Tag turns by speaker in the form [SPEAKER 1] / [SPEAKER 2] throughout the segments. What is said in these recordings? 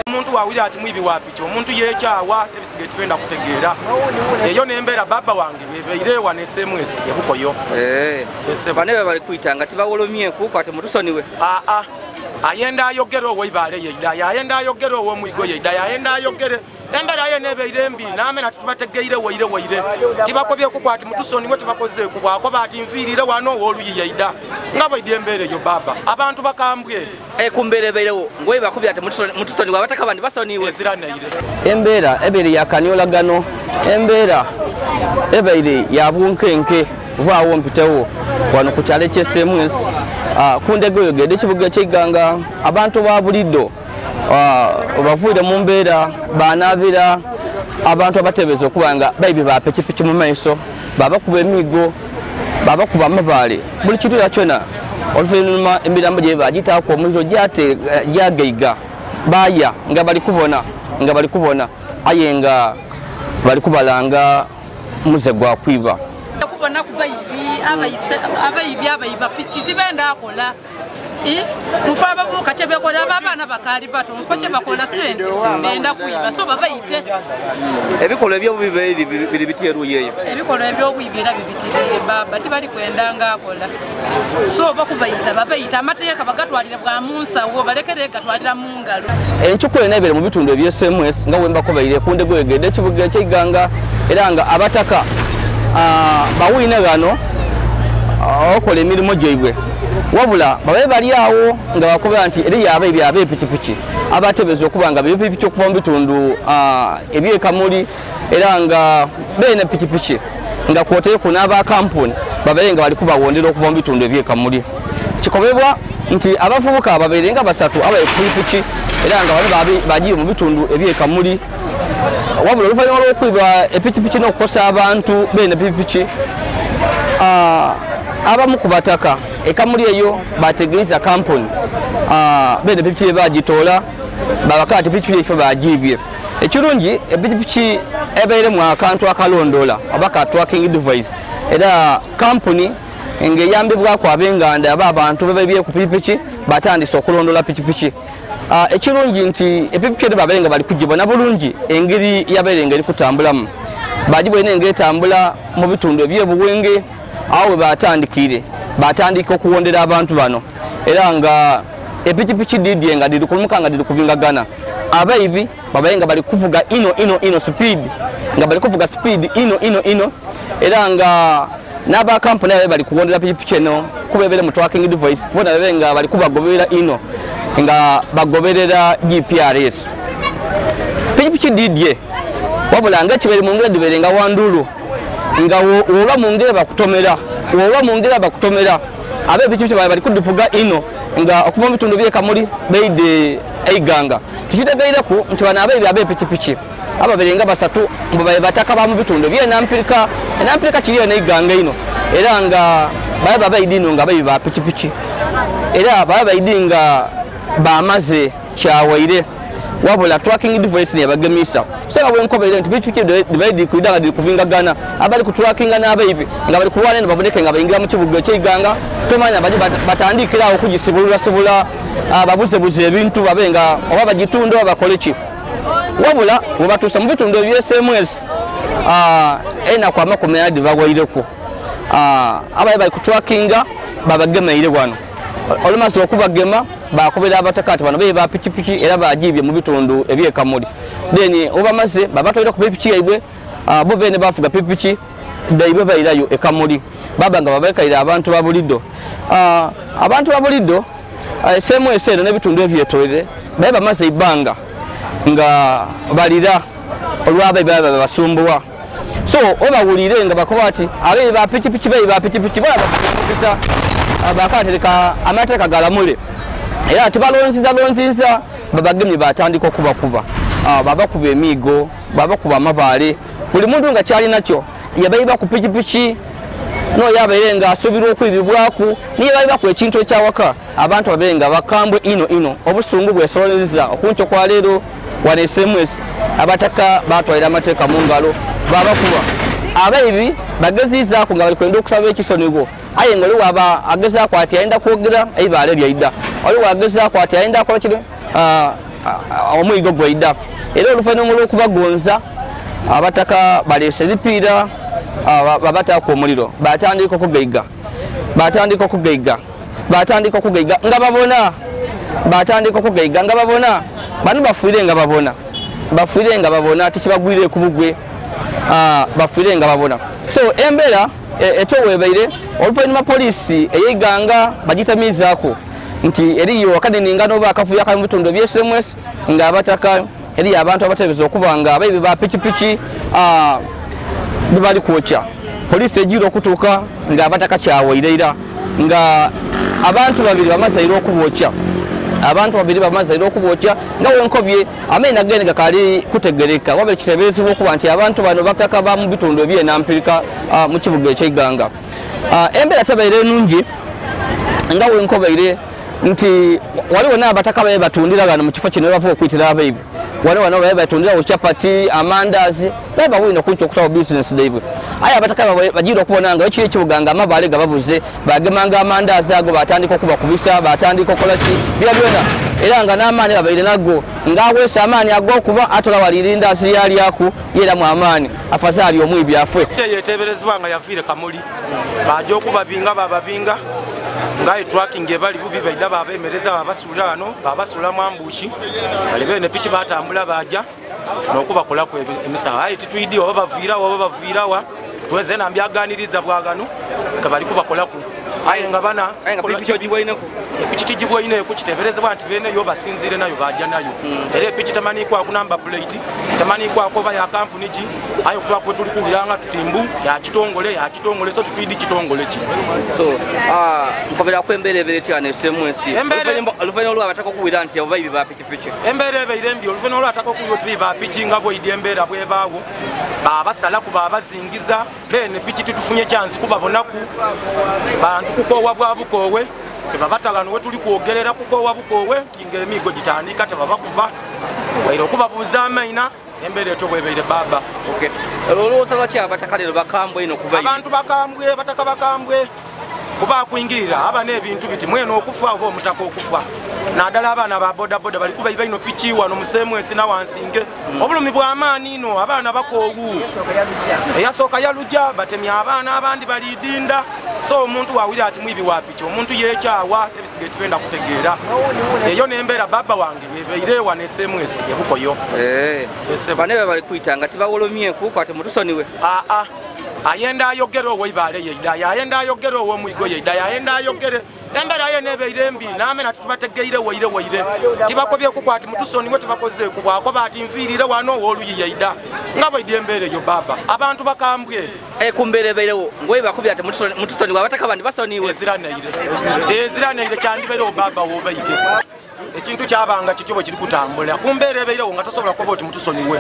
[SPEAKER 1] Omuntu wawira ati mwibi wa piki omuntu yekyawa ebisige tibenda kutegeera eyo nembeera baba wange bebeire wane SMS ebukoyo
[SPEAKER 2] bane bali kuitanga tibawolomyeku kwate mutusoniwe
[SPEAKER 1] ayenda ayogera owo ibale yeida ayenda ayogera owo mwigo yeida ayenda ayogere embera ye nebeire mbi namena tubategeire waire tibakobye kukwati mutusoni we tibakoze kubwako bati nvirire wano oluyi yeida ngabo idembere yo baba abantu bakambwe
[SPEAKER 2] kumbere beirewo ngoyi bakubye ati mutusoni wabataka bandi basoniwe
[SPEAKER 1] ziraneire
[SPEAKER 3] embera ebere yakanyola gano embera ebeire yabunkenke vawo mpitewo wano ku kyale kye SMS kundegoyogede kibuga kye Iganga abantu babuliddo bavuire mu mbeera banabira abantu abatebeza okubanga baibi ba pikipiki mu maiso babakuba emigo babakuba amabaale buli kitu yakyona oluvannyuma emirambo gye bagitaako omuliro gyageiga baya nga bali kubona aye nga bali kubalanga muze gwa kwiba
[SPEAKER 4] kubona kubaibi abayiba piki tibenda akola mufa abavubuka kyebekola abaana bakali bato mufa kyebakola sente benda kuiba so babayite
[SPEAKER 2] ebikola ebyobubi biri bityeruye eyo
[SPEAKER 4] ebikola ebyobubi era bibitirire baba tibali kwendanga akola so bakubayita babayita amateeka bagatwalira bwa munsa wo balekere gatwalira mu ngalo
[SPEAKER 3] enkyukulo enebere mu bitundu ebye SMS nga wemba kobaire kunde gwegede kibuga kye Iganga era nga abataka bawine gano okola emirimu gyaibwe wabula babe bali awo nga bakoba nti eri yabe byabe pikipiki abatebeza okubanga pikipiki okuva mu bitundu ebyekamuli era nga bene pikipiki nga kwotere kunaba kampuni babe nga bali kubawondera okuva mu bitundu ebyekamuli kikobebwa nti abavubuka babere nga basatu abaye pikipiki era nga bali bagiye mu bitundu ebyekamuli wabula oluvannyuma lw'okwiba epikipiki n'okukosa abantu bene pikipiki abamu ku bataka ekamuli eyo bategeeza kampuni bene pikipiki bagitoola babakati pikipiki efo bagibye ekirungi epikipiki ebeeremu akantu akalondoola oba ka tracking device era kampuni ng'eyambibwako ab'enganda aba abantu bebebye ku pikipiki batandise okulondoola pikipiki ekirungi nti epikipiki eri babeere nga bali kugibona bulungi engeri yabeere nga eri kutambulamu bagibwene ng'etambula mu bitundu ebyebuwenge awo we batandika okuwondera abantu bano era nga epikipiki didye nga diri kulumuka nga diri kubingagana abaibi babaye nga bali kuvuga ino speed nga bali kuvuga speed ino era nga n'aba kampuni abaye bali kuwondera pikipiki eno kubebere mu tracking device bona babe nga bali kubagoberera ino nga bagoberera GPRS pikipiki didye wabula nga kibere mu ngeri dibere nga wandulu nga oba mu ngeri bakutomera abe pikipiki bali kudivuga ino nga okuva mu bitundu byekamuli beide Iganga tukitegeireko nti bana abe pikipiki ababere nga basatu mbaye bataka ba mu bitundu byenampirika kiriyo ne Iganga ino era nga babaidi ino nga ba pikipiki era babaidi nga bamaze kyawaire wabula tracking device ne bagemisa so bwenkobere nti pikipiki dibaidi kuidaga diri kubingagana abali ku tracking n'abaibi nga bali kuwana ne baboneke nga bayingira mu kibuga kye Iganga tomanya batandikira okugisibula babuze ebintu babe nga oba bagitundo bakole ki wabula webatuusa mu bitundu ebye SMS ena kwa makomeyadi bagwaireko abaye bali ku tracking babagemeire wano olumaze okubagema bakobera abatakati bano ba pikipiki era bagibye mu bitundu ebyekamuli then obamaze babatwalira ku pikipiki yaibwe bo bene bafuga pikipiki daibwe bayirayo ekamuli babanga babekaira abantu babuliddo SMS eno n'ebitundu ebyetolere baye bamaze ibanga nga balira olwabe basumbuwa so obawulire nga bakoba ati abe ba pikipiki bala bakugisa bakatereka amateeka galamule era tibalonziza babagemye batandika okubakuba babakuba emigo babakuba amabaale buli muntu nga kyali nakyo yabayiba ku pikipiki no yabaire nga asubira okwibibwaku niye bayiba ku ekintu ekyawaka abantu babaire nga bakambwe ino obusungu bwesoleza okuncho kwa leero wane SMS abataka batwalira amateeka mu ngalo babakuba abayibi bagezizaako nga bali kwenda okusaba ekisonibwo aye nga oliwo aba agezaako ati ayenda kwogera eibale lyaidda oliwo agezaako ati ayenda akola kiri omwigo gwaidda era oluvannyuma lw'okubagonza abataka baleese ebipiira babataako omuliro batandika okugaiga nga babona bano bafiire nga babona tekibagwire ku bugwe bafiire nga babona so embeera etoweebaire oluvannyuma poliisi ey'Iganga bagitamiizaako nti eriyo wakadininga oba akavuyo akali mu bitundu ebye SMS nga abataka eriyo abantu abateebereza okuba nga abayibi ba pikipiki bebali kwokya poliisi egiira okutuuka nga abataka kyawaire nga abantu babiri bamazaire okubokya nga wenkobye amaina gene gakali kutegereka wabe kiteberezebwa okuba nti abantu bano bataka ba mu bitundu ebyenampirika mu kibuga eky'Iganga embeera tebaire nungi nga wenkobaire nti waliwo n'abataka babe batundira bano mu kifo kino bava okuyitira abayibi waliwo nabo babe batundira chapati amandazi babe bawina okunti okutawo business daibwe aye abataka bagira okubona nga ekiri ekibuga nga amabaale gababuze bagemanga amandazi ago batandika okubakubisa batandika okola ki byona era nga n'amaani babaire nago ngaaweesa amaani ag'okuba atola walirinda asiyalyaku yera mu amaani afazaali omwibi afwe
[SPEAKER 1] yeteberezebwa nga yafiire kamuli baja okubabinga bababinga ngaye tracking ebali bubi baida babemereza babasula wano babasula mu ambushi balebe ne piki batambula baja n'okubakola ku emisawa aye titwidi oba baviirawa tuweze na mbyaganiriza bwagano kabali kubakola ku aye nga bana
[SPEAKER 2] piki gibwaineko
[SPEAKER 1] piki gibwaineko kiteberezebwa nti bene yo basinzire nayo baja nayo era piki tamani kwa ku number plate tamani kwa ko ya company ki ayo kuba kwe tuli kuwiranga tutimbu ya kitongole so tutwidi kitongole ki
[SPEAKER 2] so nkobera kwemberevere tyane SMS oluvannyuma lw'abataka okuwira nti abayibi ba pikipiki
[SPEAKER 1] embereveire mbi oluvannyuma lw'abataka okuwira tubi ba piki nga bw'idi embeera bwebaawo babasala ku babazingiza bene piki tutufunye chance kubabonaku bantu kukowa bwa bukowe tebabatagano we tuli kwogerera kukowa bukowe kinga emigo gitandika tebabakuba waire okubabuuza amaina embeera etobwebeire baba
[SPEAKER 2] okay olowooza lwaki abataka leero bakambwe ino kubayibi
[SPEAKER 1] abantu bakambwe bataka bakambwe kuba kuyingirira aba n'ebintu biti mweno okufa oba omutaka okufa naddala abaana ba bodaboda bali kubayiba ino piki wano musemu esina wansinge obulumi bw'amaani ino abaana bakoowu eyasooka yaluja batemya abaana abandi balidinda so omuntu wawira ati mwibi wa piki omuntu yekyawa ebisiga etibenda kutegeera eyo nembeera baba wange bebeire wano SMS ebukoyo
[SPEAKER 2] banebe bali kuyitanga tibawolomyeku kwate mutusoniwe
[SPEAKER 1] ayenda ayogere oweibale yeida yayenda ayogere ow'omwigo yeida yayenda ayogere embeera ye nebeire mbi namena tubategeire waire tibakobyeku kwati mutusoniwe tibakozeeku bwakoba ati nviirire wano ow'oluyi yeida nga bweidi embeera eyo baba abantu bakambwe
[SPEAKER 2] kumbeera ebeirewo ngoye bakubye ati mutusoniwe abataka bandi basoniwe
[SPEAKER 1] eziraneire kyandibeirewo baba wobaige ekintu kyabanga kityo bwe kiri kutambula kumbeera ebeirewo nga tosobola kuba oti mutusoniwe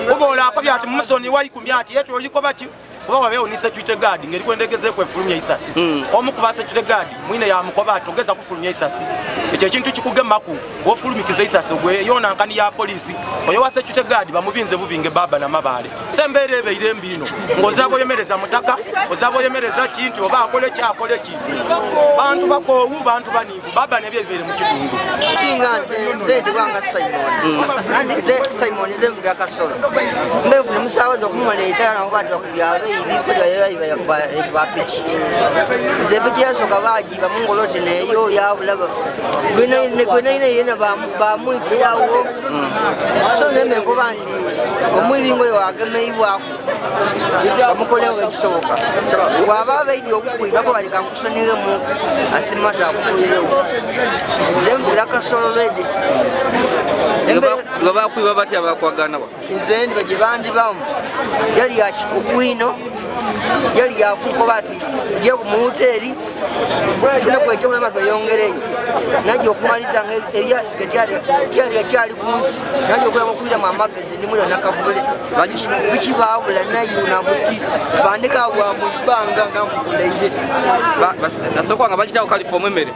[SPEAKER 1] kuba olakobye ati mumusoniwe ikumye ati yetu olikoba ki kuba wabeewo ni security guard ngeri kwendegezeeku efulumya isasi omu kuba security guard mwine yamukoba atogeza kufulumya isasi ekyo ekintu kikugemaku wofulumikiza isasi gwe yona nkani ya polisi oyo wa security guard bamubinze bubinge baba na mabaale sembeera ebeire mbi ino ng'ozaaba oyemereza mutaka ozaaba oyemereza kinti oba akole kyakole ki bantu bakoowu bantu baniivu baba nebyo ebibeire mu kitundu
[SPEAKER 5] kinga nze tebwanga Simon nze mvuga kasolo mbevule musabaza okumuleeta nakubantu bakubyabe ba piki nze piki yasooka bagiba mungoloti neyo yabulaba gwenaina yena bamwitirawo so nembe nkuba nti omwibingo oyo agemeibwako bamukolewo ekisoboka bwaba abaidi okukwibako baleka nkusoniremu asimata akukulirewo nze mvira kasolo lwede
[SPEAKER 2] nga bakwiba batya bakwagana
[SPEAKER 5] nze ndiba gye bandibamu yali yakikukwino yali yakukoba ati gye mu hoteri funeku ekyokulema tweyongereyo najja okumaliza nga ebyasike kyali akyali ku nsi najja okulema okwiramu amagezi nimulio nakavule bikibaabula nayo nabuti bandika bwambu bbanga nga mpukuleire
[SPEAKER 2] nasooka nga bagitawo kalifomu emmere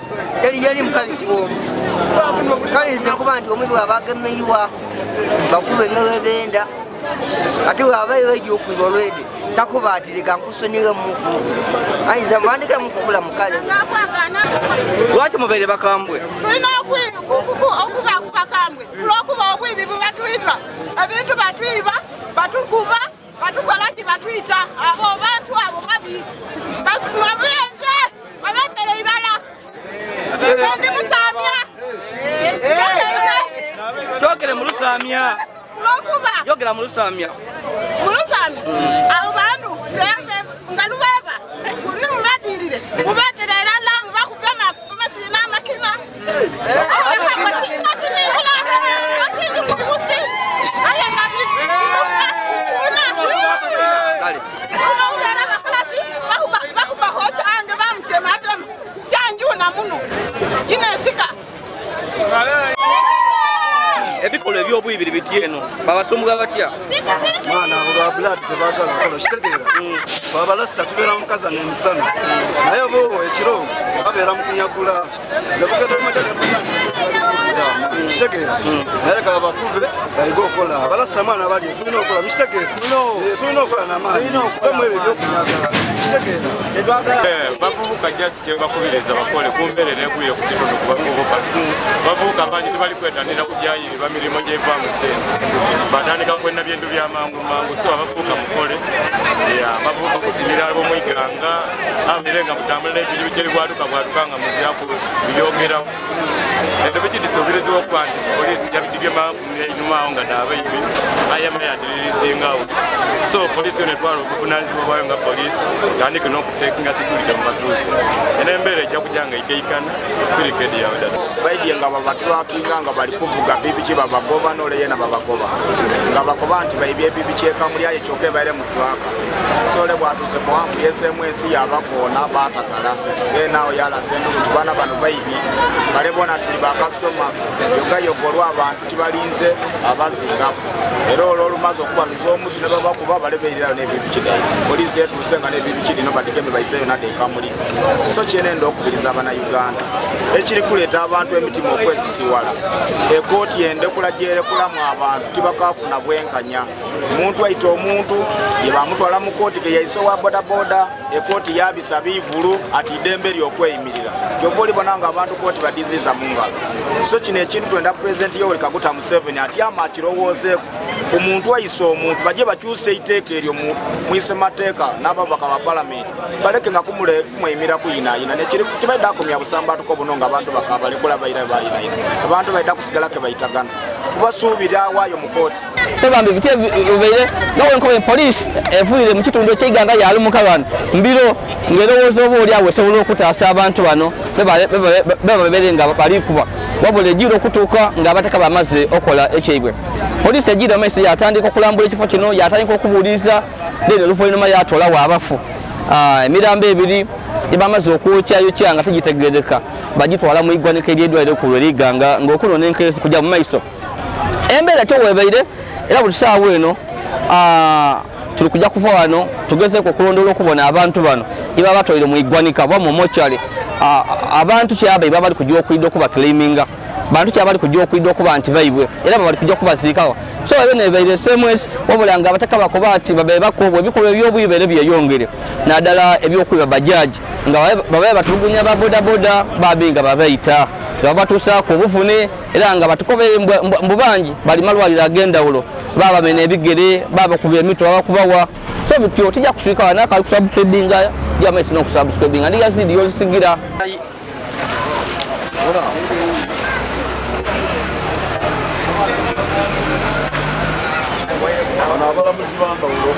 [SPEAKER 5] yali mu kalifomu kale nze nkuba nti omwibi wabagemeiwa bakube nga webenda ate wabayo ejja okwiba olwede takubatire kankusonire muku aiza mandike mukukula mukale
[SPEAKER 2] lwaki mubeire bakambwe
[SPEAKER 6] tulina okuba bakambwe tulwokuba obwibi bubatwiba ebintu batwiba batukuba batukolaki batwita abo bantu abo babi babenze babatere irala ndi musamya
[SPEAKER 2] kyogere mu lusamya
[SPEAKER 6] lwokuba
[SPEAKER 2] yogera mu lusamya
[SPEAKER 6] abo bantu ngalubeba nimubadirire mubatere irala mubakubema kumasina makina
[SPEAKER 2] ebikolo ebyobwibiri biti eno babasumbuga batya
[SPEAKER 7] maana abo ba blood tebagala kola kitegeera babalasa tubeera mukaza n'emisana naye bo ekiro babeera mu kunyagula kitegeera naye kaba bakube bayiga okola abalasa maana bali tulina okola kitegeera tulina okola n'amaanyi bamwe ebyo ebyokunyaga kitegeera
[SPEAKER 8] bavubuka jasi kye bakubiriza bakole kumbeerera egwire ku kitundu ku bavubuka bavubuka bangi tebali kwetanira kujayiri bamirimu gyevaamu sente batandika kwena bintu byamangu mangu so abavubuka mukole abavubuka kusimira abo mu Iganga abirenga mutambula ebibi kye bwatuka nga muziraku byogeraho ente bikidisobiriza okwanti polisi yabidibye inyuma awo nga naabayibi ayama yadiririzingawo so polisi netwala okuvunaanyizibwa bwayo nga polisi tandike n'okutekinga security mu batuuze era embeera ejja kujja nga ikeikana firikedi yawe
[SPEAKER 9] baidye nga babatwakinga nga bali kuvuga pikipiki babagoba n'oleyena babagoba nga bakoba nti baibye pikipiki ekamuli ayo kyokka ebaire mu twaka sole bwatuuse kuwampu yesemu ensi yabakoona batakala enaawo yalasa endugu nti baana bano baibi bale bona tuli bakasitoma yogayogolwa abantu tibalinze abazingaku era olwolumaze okubamiza omusu ne babakuba bale beirirayo n'ebibiki ddayo poliisi etuuse nga n'ebibiki lino badigeme baizeeyo nadde ekamuli so kyenenda okubiriza abannayuganda ekiri kuleeta abantu emitima okwesisiwala ekooti endekula gyerekulamu abantu tibakafuna bwenkanya omuntu ayita omuntu ye bamutwala mu kooti ge yaiso wa bodaboda ekooti yabisa biivulu ati ddembe lyokweyimirira kyova olibona nga abantu kooti badiziza mu ngalo so kino ekintu twenda pulezidenti Yoweri Kaguta Museveni atyama akirowoozeeku ku muntu ayisa omuntu bajje bakyuse iteeka eryo mwise mateeka n'ababaka ba palamenti baleke nga kumweyimira kuyinaayina nekibaidde akomya busambatuko buno nga abantu bakabalekula baira bayinaayina abantu baidde kusigala ke bayitagana kubasuubira awaayo mu kooti
[SPEAKER 3] sebambi biti ubeire nowenkobe poliisi evuire mu kitundu ky'Iganga yali mukabano mbiro ngerowooza oba oli awo esobola okutaasa abantu bano bebabere nga bali kuba wabula ejjira okutuuka ng'abataka bamaze okola ekyaibwe poliisi ejjira amaiso yatandika okulambula ekifo kino yatandika okubuuliza then oluvannyuma yatolawo abafu emirambo ebiri ebamaze okwokyayo nga tegitegereka bagitwala mu iggwanika ery'eddwaliro ekkulu ery'Iganga ng'okunona enkeesi kujja mu maiso embeera kyoweebaire era buli ssaawa eno tuli kujja kuva wano tugezeeko okulondoola okubona abantu bano beba batwaire mu iggwanika oba mu mochari abantu kyabaiba bali kujja okwidde okuba claiminga bantu kyabali kujja okwidde okuba nti baibwe era bali kujja kubaziikawo so ebyo nebeire SMS wabula nga abataka bakoba ati babaye bakobwa ebikolwa eby'obuyibere byeyongere naddala ebyokwiba bajaji nga babaye batulugunya ba bodaboda babinga babayita nga batuusaako obuvune era nga batukobere mbu bangi bali malwaliro ag'endawulo babamena ebigere babakuba emitwe babakubawa so bityo tijja kuswika wanakali kusubscribinga jamaiso n'okusubscribinga ndi Yazid Yolisigira
[SPEAKER 7] abalamuzi bambawulo